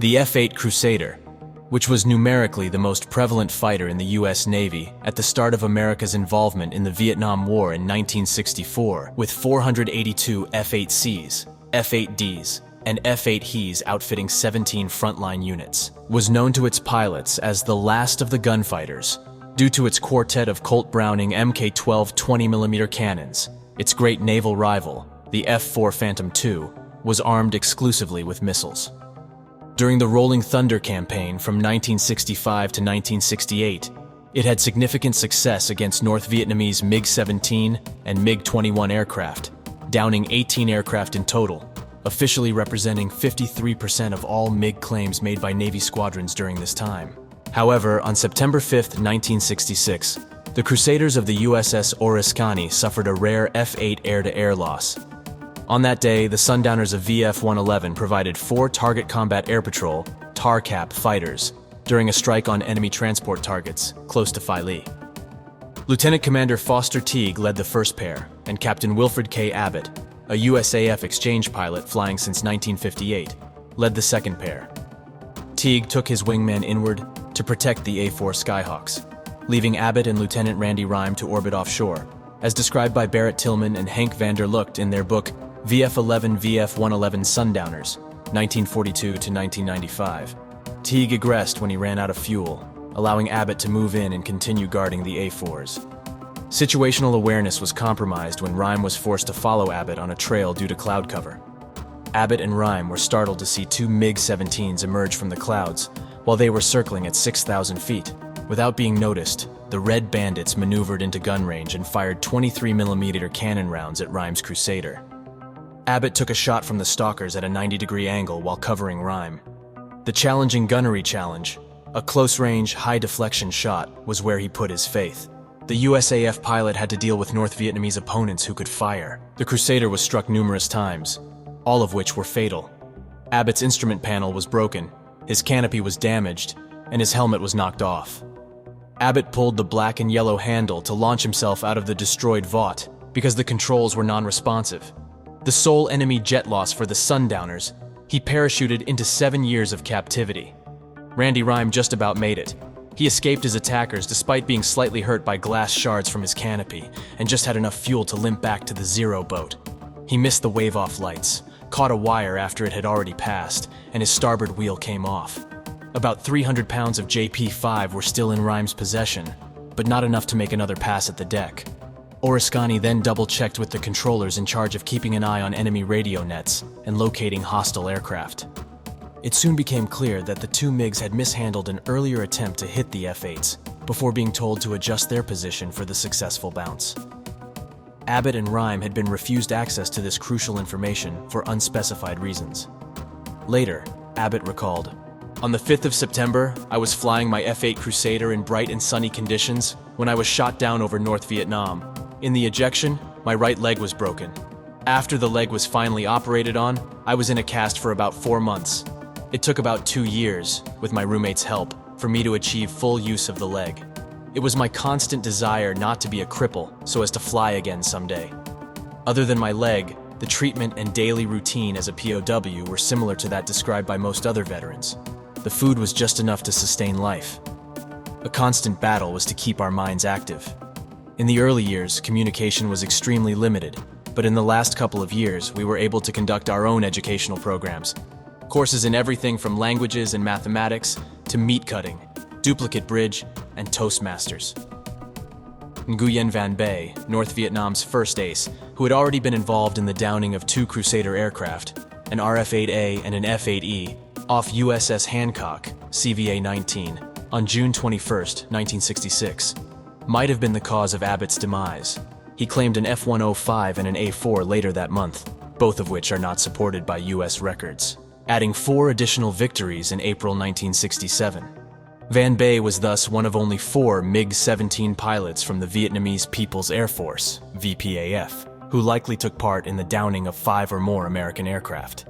The F-8 Crusader, which was numerically the most prevalent fighter in the U.S. Navy at the start of America's involvement in the Vietnam War in 1964, with 482 F-8Cs, F-8Ds, and F-8Es outfitting 17 frontline units, was known to its pilots as the last of the gunfighters due to its quartet of Colt Browning Mk-12 20mm cannons. Its great naval rival, the F-4 Phantom II, was armed exclusively with missiles. During the Rolling Thunder campaign from 1965 to 1968, it had significant success against North Vietnamese MiG-17 and MiG-21 aircraft, downing 18 aircraft in total, officially representing 53% of all MiG claims made by Navy squadrons during this time. However, on September 5, 1966, the Crusaders of the USS Oriskany suffered a rare F-8 air-to-air loss. On that day, the Sundowners of VF-111 provided 4 Target Combat Air Patrol (TARCAP) fighters during a strike on enemy transport targets close to Phi Li. Lieutenant Commander Foster Teague led the first pair, and Captain Wilfred K. Abbott, a USAF exchange pilot flying since 1958, led the second pair. Teague took his wingman inward to protect the A-4 Skyhawks, leaving Abbott and Lieutenant Randy Rhyme to orbit offshore, as described by Barrett Tillman and Henk van der Lucht in their book VF-11 VF-111 Sundowners, 1942 to 1995. Teague egressed when he ran out of fuel, allowing Abbott to move in and continue guarding the A-4s. Situational awareness was compromised when Rhyme was forced to follow Abbott on a trail due to cloud cover. Abbott and Rhyme were startled to see 2 MiG-17s emerge from the clouds while they were circling at 6,000 feet. Without being noticed, the Red Bandits maneuvered into gun range and fired 23mm cannon rounds at Rhyme's Crusader. Abbott took a shot from the stalkers at a 90-degree angle while covering Rhyme. The challenging gunnery challenge, a close-range, high-deflection shot, was where he put his faith. The USAF pilot had to deal with North Vietnamese opponents who could fire. The Crusader was struck numerous times, all of which were fatal. Abbott's instrument panel was broken, his canopy was damaged, and his helmet was knocked off. Abbott pulled the black and yellow handle to launch himself out of the destroyed Vought because the controls were non-responsive. The sole enemy jet loss for the Sundowners, he parachuted into 7 years of captivity. Randy Rhyme just about made it. He escaped his attackers despite being slightly hurt by glass shards from his canopy and just had enough fuel to limp back to the Zero boat. He missed the wave-off lights, caught a wire after it had already passed, and his starboard wheel came off. About 300 pounds of JP-5 were still in Rhyme's possession, but not enough to make another pass at the deck. Oriskany then double-checked with the controllers in charge of keeping an eye on enemy radio nets and locating hostile aircraft. It soon became clear that the 2 MiGs had mishandled an earlier attempt to hit the F-8s before being told to adjust their position for the successful bounce. Abbott and Rhyme had been refused access to this crucial information for unspecified reasons. Later, Abbott recalled, "On the 5th of September, I was flying my F-8 Crusader in bright and sunny conditions when I was shot down over North Vietnam. In the ejection, my right leg was broken. After the leg was finally operated on, I was in a cast for about 4 months. It took about 2 years, with my roommate's help, for me to achieve full use of the leg. It was my constant desire not to be a cripple so as to fly again someday. Other than my leg, the treatment and daily routine as a POW were similar to that described by most other veterans. The food was just enough to sustain life. A constant battle was to keep our minds active. In the early years, communication was extremely limited, but in the last couple of years, we were able to conduct our own educational programs. Courses in everything from languages and mathematics to meat cutting, duplicate bridge, and Toastmasters." Nguyen Van Bay, North Vietnam's first ace, who had already been involved in the downing of 2 Crusader aircraft, an RF-8A and an F-8E, off USS Hancock, CVA-19, on June 21, 1966, might have been the cause of Abbott's demise. He claimed an F-105 and an A-4 later that month, both of which are not supported by U.S. records, adding 4 additional victories in April 1967. Van Bay was thus one of only 4 MiG-17 pilots from the Vietnamese People's Air Force, VPAF, who likely took part in the downing of 5 or more American aircraft.